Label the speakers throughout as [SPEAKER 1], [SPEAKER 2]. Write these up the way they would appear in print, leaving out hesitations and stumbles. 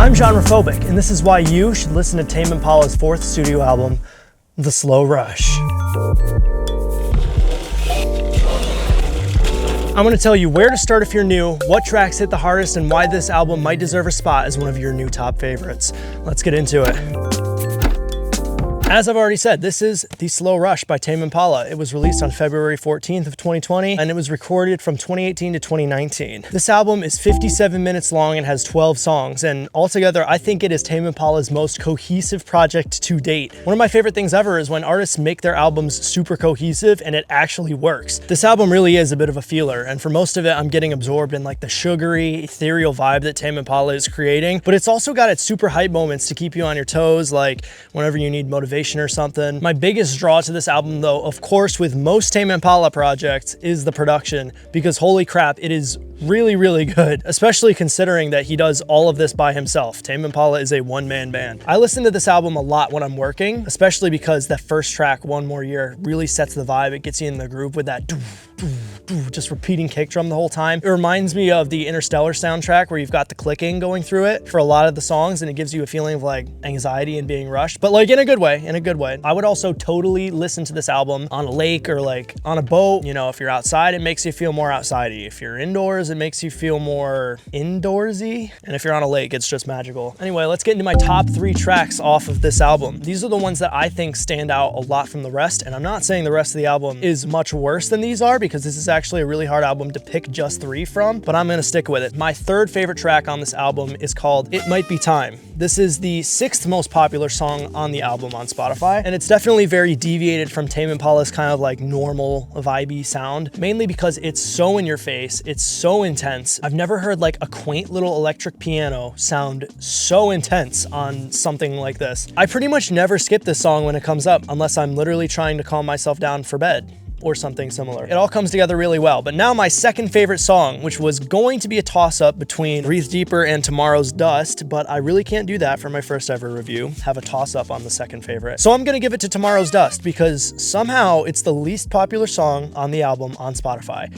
[SPEAKER 1] I'm Genrephobic, and this is why you should listen to Tame Impala's 4th studio album, The Slow Rush. I'm going to tell you where to start if you're new, what tracks hit the hardest, and why this album might deserve a spot as one of your new top favorites. Let's get into it. As I've already said, this is The Slow Rush by Tame Impala. It was released on February 14th of 2020, and it was recorded from 2018 to 2019. This album is 57 minutes long and has 12 songs, and altogether, I think it is Tame Impala's most cohesive project to date. One of my favorite things ever is when artists make their albums super cohesive and it actually works. This album really is a bit of a feeler, and for most of it, I'm getting absorbed in like the sugary, ethereal vibe that Tame Impala is creating, but it's also got its super hype moments to keep you on your toes, like whenever you need motivation or something. My biggest draw to this album though, of course with most Tame Impala projects, is the production, because holy crap, it is really, really good, especially considering that he does all of this by himself. Tame Impala is a one-man band. I listen to this album a lot when I'm working, especially because that first track, One More Year, really sets the vibe. It gets you in the groove with that just repeating kick drum the whole time. It reminds me of the Interstellar soundtrack where you've got the clicking going through it for a lot of the songs, and it gives you a feeling of like anxiety and being rushed, but like in a good way, I would also totally listen to this album on a lake or like on a boat. You know, if you're outside, it makes you feel more outsidey. If you're indoors, it makes you feel more indoorsy. And if you're on a lake, it's just magical. Anyway, let's get into my top 3 tracks off of this album. These are the ones that I think stand out a lot from the rest, and I'm not saying the rest of the album is much worse than these are, because this is actually a really hard album to pick just 3 from, but I'm gonna stick with it. My 3rd favorite track on this album is called It Might Be Time. This is the 6th most popular song on the album on Spotify, and it's definitely very deviated from Tame Impala's kind of like normal vibey sound, mainly because it's so in your face, it's so intense. I've never heard like a quaint little electric piano sound so intense on something like this. I pretty much never skip this song when it comes up, unless I'm literally trying to calm myself down for bed or something similar. It all comes together really well. But now my 2nd favorite song, which was going to be a toss-up between Breathe Deeper and Tomorrow's Dust, but I really can't do that for my first ever review, have a toss-up on the 2nd favorite. So I'm gonna give it to Tomorrow's Dust, because somehow it's the least popular song on the album on Spotify.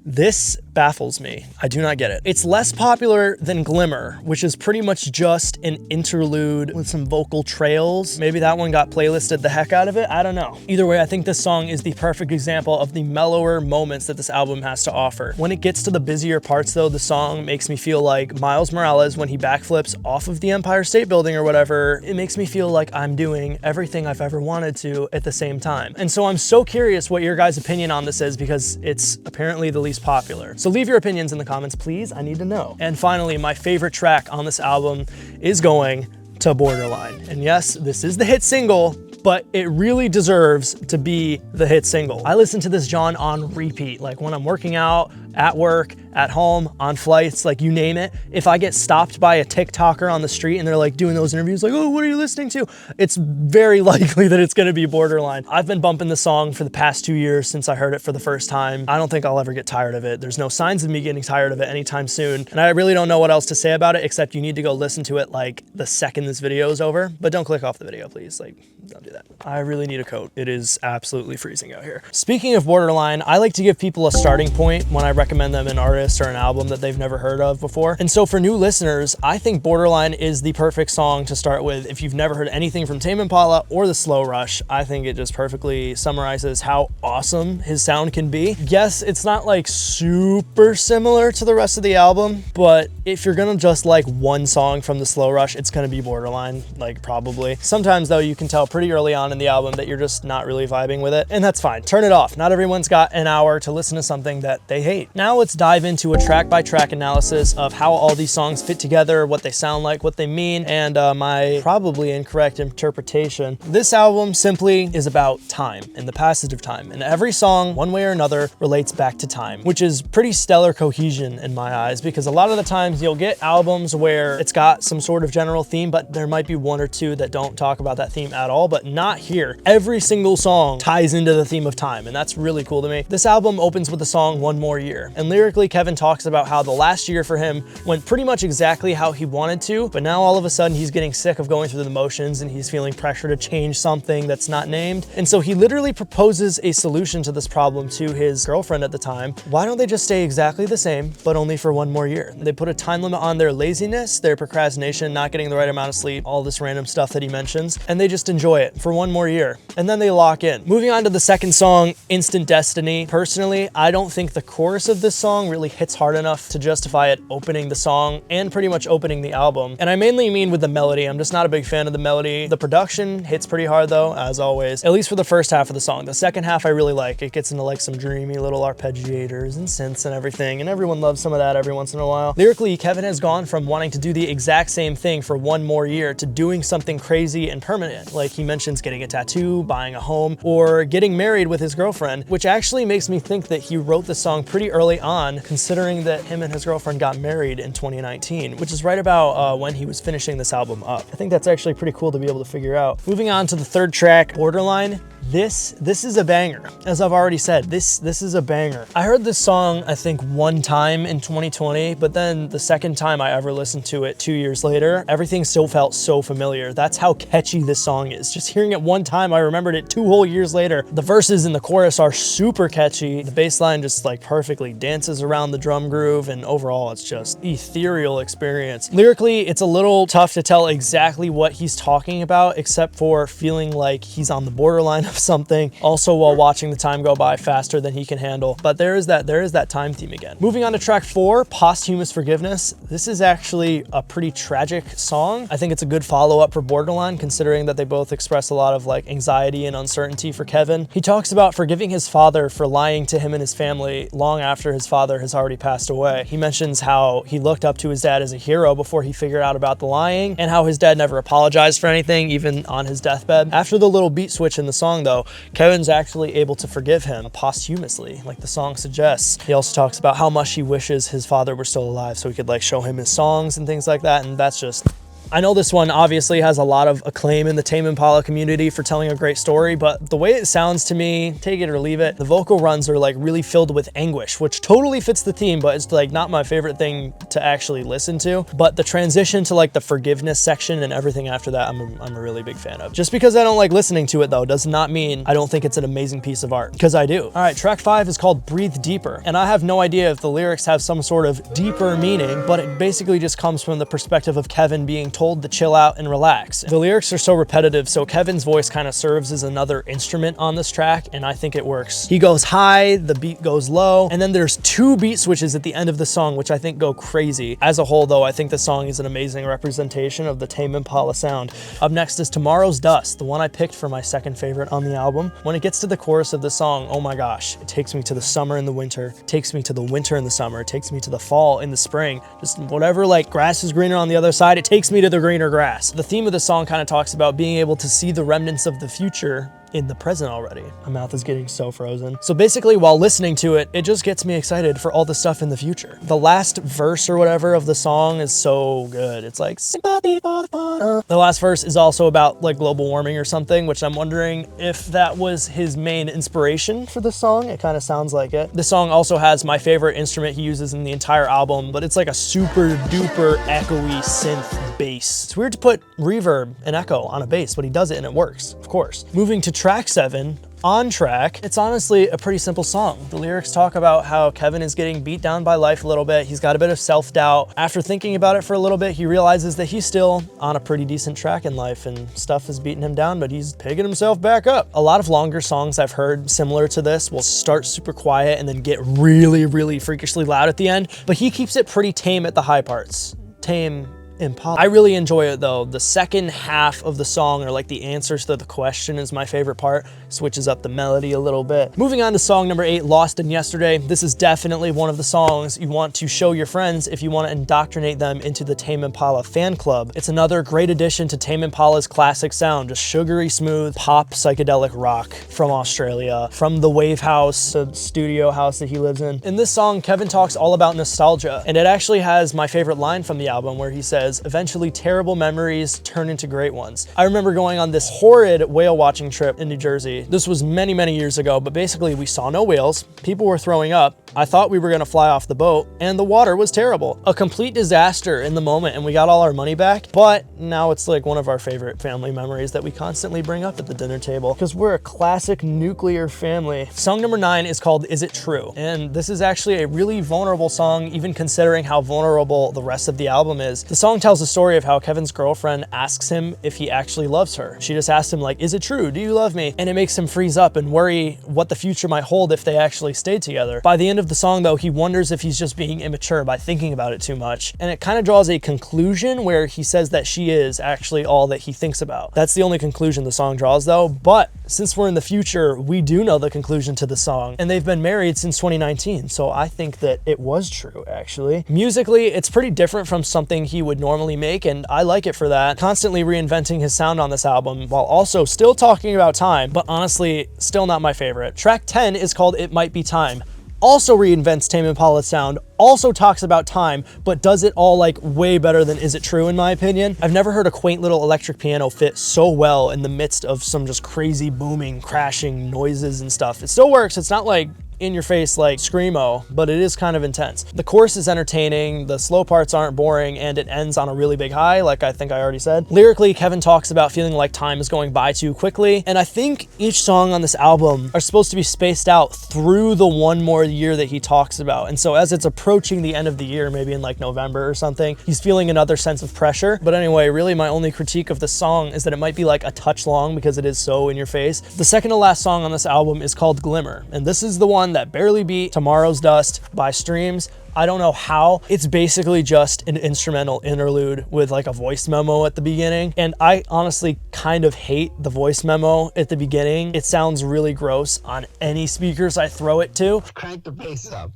[SPEAKER 1] This baffles me. I do not get it. It's less popular than Glimmer, which is pretty much just an interlude with some vocal trails. Maybe that one got playlisted the heck out of it. I don't know. Either way, I think this song is the perfect example of the mellower moments that this album has to offer. When it gets to the busier parts though, the song makes me feel like Miles Morales when he backflips off of the Empire State Building or whatever. It makes me feel like I'm doing everything I've ever wanted to at the same time. And so I'm so curious what your guys' opinion on this is, because it's apparently the least popular. So leave your opinions in the comments, please. I need to know. And finally, my favorite track on this album is going to Borderline. And yes, this is the hit single, but it really deserves to be the hit single. I listen to this John on repeat, like when I'm working out, at work, at home, on flights, like you name it. If I get stopped by a TikToker on the street and they're like doing those interviews like, oh, what are you listening to? It's very likely that it's gonna be Borderline. I've been bumping the song for the past 2 years since I heard it for the first time. I don't think I'll ever get tired of it. There's no signs of me getting tired of it anytime soon. And I really don't know what else to say about it, except you need to go listen to it like the second this video is over. But don't click off the video, please. Like, don't do that. I really need a coat. It is absolutely freezing out here. Speaking of Borderline, I like to give people a starting point when I recommend them an artist or an album that they've never heard of before. And so for new listeners, I think Borderline is the perfect song to start with. If you've never heard anything from Tame Impala or The Slow Rush, I think it just perfectly summarizes how awesome his sound can be. Yes, it's not like super similar to the rest of the album, but if you're gonna just like one song from The Slow Rush, it's gonna be Borderline, like probably. Sometimes though, you can tell pretty early on in the album that you're just not really vibing with it, and that's fine. Turn it off. Not everyone's got an hour to listen to something that they hate. Now let's dive into a track-by-track analysis of how all these songs fit together, what they sound like, what they mean, and my probably incorrect interpretation. This album simply is about time and the passage of time, and every song, one way or another, relates back to time, which is pretty stellar cohesion in my eyes, because a lot of the times you'll get albums where it's got some sort of general theme, but there might be 1 or 2 that don't talk about that theme at all, but not here. Every single song ties into the theme of time, and that's really cool to me. This album opens with the song One More Year, and lyrically Kevin talks about how the last year for him went pretty much exactly how he wanted to, but now all of a sudden he's getting sick of going through the motions and he's feeling pressure to change something that's not named. And so he literally proposes a solution to this problem to his girlfriend at the time. Why don't they just stay exactly the same, but only for one more year? They put a time limit on their laziness, their procrastination, not getting the right amount of sleep, all this random stuff that he mentions, and they just enjoy it for one more year. And then they lock in. Moving on to the second song, Instant Destiny. Personally, I don't think the chorus of this song really hits hard enough to justify it opening the song and pretty much opening the album. And I mainly mean with the melody. I'm just not a big fan of the melody. The production hits pretty hard though, as always, at least for the first half of the song. The second half I really like. It gets into like some dreamy little arpeggiators and synths and everything, and everyone loves some of that every once in a while. Lyrically, Kevin has gone from wanting to do the exact same thing for one more year to doing something crazy and permanent. Like he mentions getting a tattoo, buying a home, or getting married with his girlfriend, which actually makes me think that he wrote the song pretty early on, considering that him and his girlfriend got married in 2019, which is right about when he was finishing this album up. I think that's actually pretty cool to be able to figure out. Moving on to the third track, Borderline. This is a banger. As I've already said, this is a banger. I heard this song, I think, one time in 2020, but then the second time I ever listened to it 2 years later, everything still felt so familiar. That's how catchy this song is. Just hearing it one time, I remembered it 2 whole years later. The verses in the chorus are super catchy. The bass line just like perfectly dances around the drum groove, and overall it's just ethereal experience. Lyrically, it's a little tough to tell exactly what he's talking about, except for feeling like he's on the borderline of something, also while watching the time go by faster than he can handle. But there is that time theme again. Moving on to track 4, Posthumous Forgiveness. This is actually a pretty tragic song. I think it's a good follow-up for Borderline, considering that they both express a lot of like anxiety and uncertainty for Kevin. He talks about forgiving his father for lying to him and his family long after his father has already passed away. He mentions how he looked up to his dad as a hero before he figured out about the lying, and how his dad never apologized for anything, even on his deathbed. After the little beat switch in the song though, Kevin's actually able to forgive him posthumously, like the song suggests. He also talks about how much he wishes his father were still alive so he could like show him his songs and things like that, and that's just... I know this one obviously has a lot of acclaim in the Tame Impala community for telling a great story, but the way it sounds to me, take it or leave it, the vocal runs are like really filled with anguish, which totally fits the theme, but it's like not my favorite thing to actually listen to. But the transition to like the forgiveness section and everything after that, I'm a really big fan of. Just because I don't like listening to it though, does not mean I don't think it's an amazing piece of art, because I do. All right, track 5 is called Breathe Deeper, and I have no idea if the lyrics have some sort of deeper meaning, but it basically just comes from the perspective of Kevin being told to chill out and relax. The lyrics are so repetitive, so Kevin's voice kind of serves as another instrument on this track, and I think it works. He goes high, the beat goes low, and then there's 2 beat switches at the end of the song, which I think go crazy. As a whole though, I think the song is an amazing representation of the Tame Impala sound. Up next is Tomorrow's Dust, the one I picked for my second favorite on the album. When it gets to the chorus of the song, oh my gosh, it takes me to the summer and the winter, it takes me to the winter and the summer, it takes me to the fall and the spring, just whatever, like grass is greener on the other side, it takes me to the greener grass. The theme of the song kind of talks about being able to see the remnants of the future in the present already. My mouth is getting so frozen. So basically, while listening to it, it just gets me excited for all the stuff in the future. The last verse or whatever of the song is so good. It's like, sympathy for the fun. The last verse is also about like global warming or something, which I'm wondering if that was his main inspiration for the song. It kind of sounds like it. The song also has my favorite instrument he uses in the entire album, but it's like a super duper echoey synth bass. It's weird to put reverb and echo on a bass, but he does it and it works, of course. Moving to track 7, On Track. It's honestly a pretty simple song. The lyrics talk about how Kevin is getting beat down by life a little bit. He's got a bit of self-doubt. After thinking about it for a little bit, he realizes that he's still on a pretty decent track in life and stuff is beating him down, but he's picking himself back up. A lot of longer songs I've heard similar to this will start super quiet and then get really, really freakishly loud at the end, but he keeps it pretty tame at the high parts. Tame Impala. I really enjoy it though. The second half of the song, or like the answers to the question, is my favorite part. Switches up the melody a little bit. Moving on to song number 8, Lost in Yesterday. This is definitely one of the songs you want to show your friends if you want to indoctrinate them into the Tame Impala fan club. It's another great addition to Tame Impala's classic sound, just sugary smooth pop psychedelic rock from Australia, from the wave house, the studio house that he lives in. In this song, Kevin talks all about nostalgia, and it actually has my favorite line from the album where he says, eventually terrible memories turn into great ones. I remember going on this horrid whale watching trip in New Jersey. This was many, many years ago, but basically we saw no whales, people were throwing up, I thought we were gonna fly off the boat, and the water was terrible. A complete disaster in the moment, and we got all our money back, but now it's like one of our favorite family memories that we constantly bring up at the dinner table, because we're a classic nuclear family. Song number 9 is called Is It True? And this is actually a really vulnerable song, even considering how vulnerable the rest of the album is. The song tells the story of how Kevin's girlfriend asks him if he actually loves her. She just asked him like, is it true? Do you love me? And it makes him freeze up and worry what the future might hold if they actually stayed together. By the end of the song though, he wonders if he's just being immature by thinking about it too much. And it kind of draws a conclusion where he says that she is actually all that he thinks about. That's the only conclusion the song draws though. But since we're in the future, we do know the conclusion to the song, and they've been married since 2019. So I think that it was true actually. Musically, it's pretty different from something he would normally make, and I like it for that. Constantly reinventing his sound on this album while also still talking about time, but honestly, still not my favorite. Track 10 is called It Might Be Time. Also reinvents Tame Impala's sound, also talks about time, but does it all like way better than Is It True in my opinion. I've never heard a quaint little electric piano fit so well in the midst of some just crazy booming, crashing noises and stuff. It still works, it's not like in your face like screamo, but it is kind of intense. The chorus is entertaining, the slow parts aren't boring, and it ends on a really big high, like I think I already said. Lyrically, Kevin talks about feeling like time is going by too quickly, and I think each song on this album are supposed to be spaced out through the one more year that he talks about. And so as it's approaching the end of the year, maybe in like November or something, he's feeling another sense of pressure. But anyway, really my only critique of the song is that it might be like a touch long because it is so in your face. The second to last song on this album is called Glimmer, and this is the one that barely beat Tomorrow's Dust by streams. I don't know how. It's basically just an instrumental interlude with like a voice memo at the beginning. And I honestly kind of hate the voice memo at the beginning. It sounds really gross on any speakers I throw it to.
[SPEAKER 2] Crank the bass up.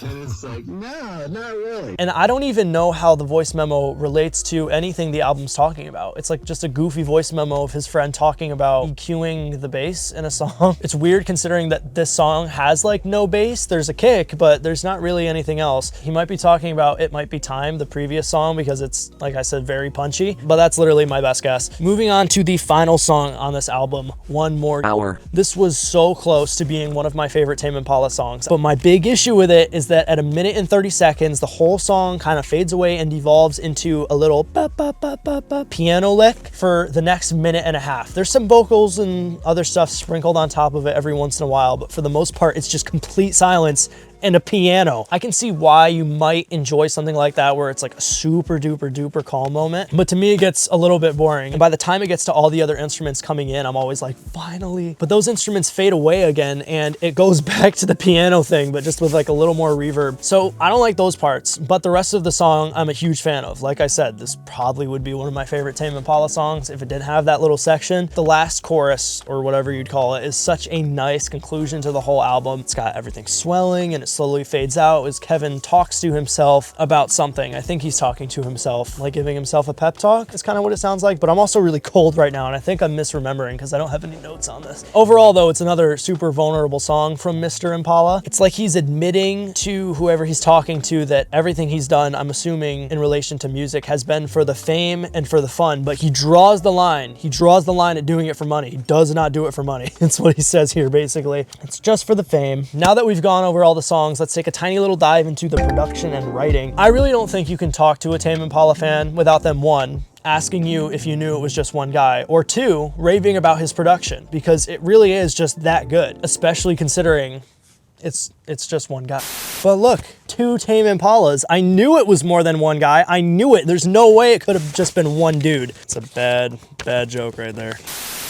[SPEAKER 2] And it's like, no, not really.
[SPEAKER 1] And I don't even know how the voice memo relates to anything the album's talking about. It's like just a goofy voice memo of his friend talking about EQing the bass in a song. It's weird considering that this song has like no bass. There's a kick, but there's not really anything else. He might be talking about It Might Be Time, the previous song, because it's, like I said, very punchy, but that's literally my best guess. Moving on to the final song on this album, One More Hour. This was so close to being one of my favorite Tame Impala songs, but my big issue with it is that at 1 minute and 30 seconds, the whole song kind of fades away and devolves into a little piano lick for the next minute and a half. There's some vocals and other stuff sprinkled on top of it every once in a while, but for the most part, it's just complete silence and a piano. I can see why you might enjoy something like that where it's like a super duper duper calm moment, but to me it gets a little bit boring. And by the time it gets to all the other instruments coming in, I'm always like, finally. But those instruments fade away again and it goes back to the piano thing, but just with like a little more reverb. So I don't like those parts, but the rest of the song I'm a huge fan of. Like I said, this probably would be one of my favorite Tame Impala songs if it didn't have that little section. The last chorus, or whatever you'd call it, is such a nice conclusion to the whole album. It's got everything swelling and it slowly fades out as Kevin talks to himself about something. I think he's talking to himself, like giving himself a pep talk. It's kind of what it sounds like, but I'm also really cold right now and I think I'm misremembering because I don't have any notes on this. Overall though, it's another super vulnerable song from Mr. Impala. It's like he's admitting to whoever he's talking to that everything he's done, I'm assuming in relation to music, has been for the fame and for the fun, but he draws the line. He draws the line at doing it for money. He does not do it for money. That's what he says here basically. It's just for the fame. Now that we've gone over all the songs, let's take a tiny little dive into the production and writing. I really don't think you can talk to a Tame Impala fan without them, one, asking you if you knew it was just one guy, or two, raving about his production, because it really is just that good, especially considering it's just one guy. But look, 2 Tame Impalas. I knew it was more than one guy. I knew it. There's no way it could have just been one dude. It's a bad joke right there.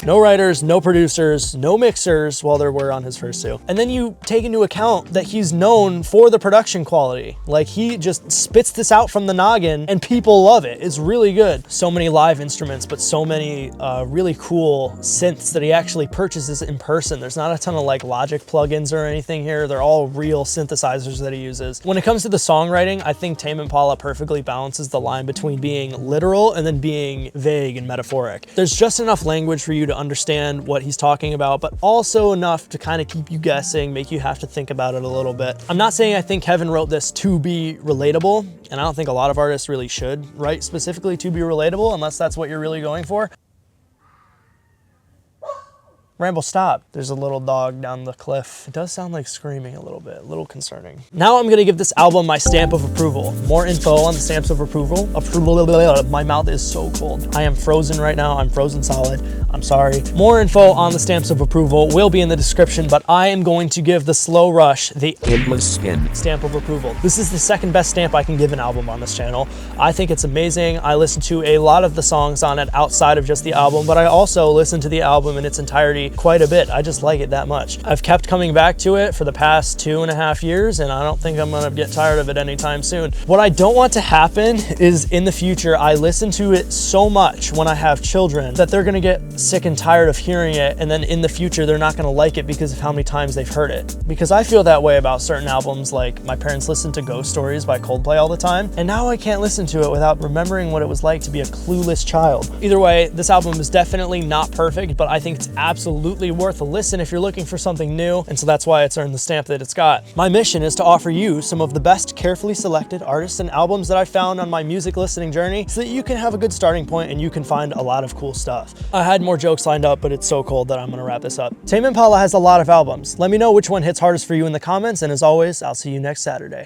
[SPEAKER 1] No writers, no producers, no mixers, well, there were on his first 2. And then you take into account that he's known for the production quality. Like he just spits this out from the noggin and people love it. It's really good. So many live instruments, but so many really cool synths that he actually purchases in person. There's not a ton of like Logic plugins or anything here. They're all real synthesizers that he uses. When it comes to the songwriting, I think Tame Impala perfectly balances the line between being literal and then being vague and metaphoric. There's just enough language for you to understand what he's talking about, but also enough to kind of keep you guessing, make you have to think about it a little bit. I'm not saying I think Kevin wrote this to be relatable, and I don't think a lot of artists really should write specifically to be relatable unless that's what you're really going for. Rambo, stop. There's a little dog down the cliff. It does sound like screaming a little bit, a little concerning. Now I'm gonna give this album my stamp of approval. More info on the stamps of approval. My mouth is so cold. I am frozen right now. I'm frozen solid. I'm sorry. More info on the stamps of approval will be in the description, but I am going to give the Slow Rush the endless skin stamp of approval. This is the second best stamp I can give an album on this channel. I think it's amazing. I listen to a lot of the songs on it outside of just the album, but I also listen to the album in its entirety quite a bit. I just like it that much. I've kept coming back to it for the past 2.5 years, and I don't think I'm gonna get tired of it anytime soon. What I don't want to happen is in the future, I listen to it so much when I have children that they're gonna get sick and tired of hearing it, and then in the future, they're not gonna like it because of how many times they've heard it. Because I feel that way about certain albums, like my parents listened to Ghost Stories by Coldplay all the time, and now I can't listen to it without remembering what it was like to be a clueless child. Either way, this album is definitely not perfect, but I think it's absolutely worth a listen if you're looking for something new, and so that's why it's earned the stamp that it's got. My mission is to offer you some of the best carefully selected artists and albums that I found on my music listening journey so that you can have a good starting point and you can find a lot of cool stuff. I had more jokes lined up, but it's so cold that I'm gonna wrap this up. Tame Impala has a lot of albums. Let me know which one hits hardest for you in the comments, and as always, I'll see you next Saturday.